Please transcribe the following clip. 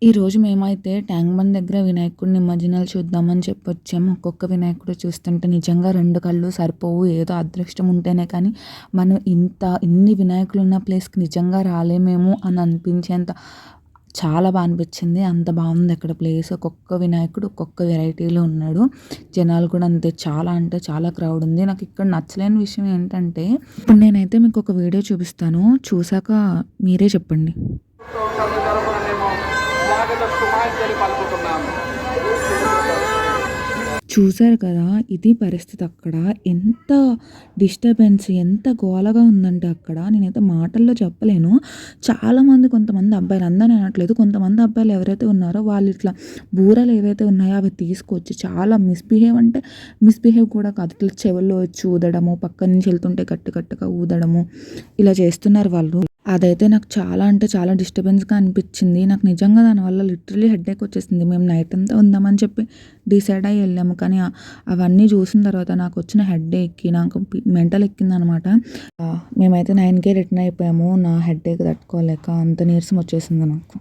ఈరోజు మేమైతే tank bund దగ్గర వినాయకుడి నిమజ్జనాలు చూద్దామని చెప్పొచ్చాము. ఒక్కొక్క వినాయకుడు చూస్తుంటే నిజంగా 2 కళ్ళు సరిపోవు. ఏదో అదృష్టం ఉంటేనే కానీ మనం ఇన్ని వినాయకులు ఉన్న ప్లేస్‌కి నిజంగా రాలేమేమో అని అనిపించేంత చాలా అనిపించింది. అంత బాగుంది అక్కడ ప్లేస్. ఒక్కొక్క వినాయకుడు ఒక్కొక్క వెరైటీలో ఉన్నాడు. జనాలు కూడా అంతే, చాలా అంటే చాలా క్రౌడ్ ఉంది. నాకు ఇక్కడ నచ్చలేని విషయం ఏంటంటే, ఇప్పుడు నేనైతే మీకు ఒక వీడియో చూపిస్తాను. చూసాక మీరే చెప్పండి. చూసారు కదా! ఇది పరిస్థితి అక్కడ. ఎంత డిస్టర్బెన్స్, ఎంత గోలగా ఉందంటే అక్కడ నేనైతే మాటల్లో చెప్పలేను. చాలామంది, కొంతమంది అబ్బాయిలు, అందరిని అనట్లేదు, కొంతమంది అబ్బాయిలు ఎవరైతే ఉన్నారో వాళ్ళు ఇట్లా బూరలు ఏవైతే ఉన్నాయో అవి తీసుకొచ్చి చాలా అంటే మిస్‌బిహేవ్ కూడా కాదు. ఇట్లా చెవుల్లో వచ్చి ఊదడము, పక్క నుంచి వెళ్తుంటే గట్టిగా ఊదడము, ఇలా చేస్తున్నారు వాళ్ళు. అదైతే నాకు చాలా అంటే చాలా డిస్టర్బెన్స్‌గా అనిపించింది. నాకు నిజంగా దానివల్ల లిటరల్లీ హెడేక్ వచ్చేసింది. మేము నైట్ అంతా ఉందామని చెప్పి డిసైడ్ అయ్యి వెళ్ళాము. కానీ అవన్నీ చూసిన తర్వాత నాకు వచ్చిన హెడేక్‌కి నాకు మెంటల్ ఎక్కిందనమాట. మేమైతే 9కే రిటర్న్ అయిపోయాము. నా హెడేక్ తట్టుకోలేక అంత నీరసం వచ్చేసింది నాకు.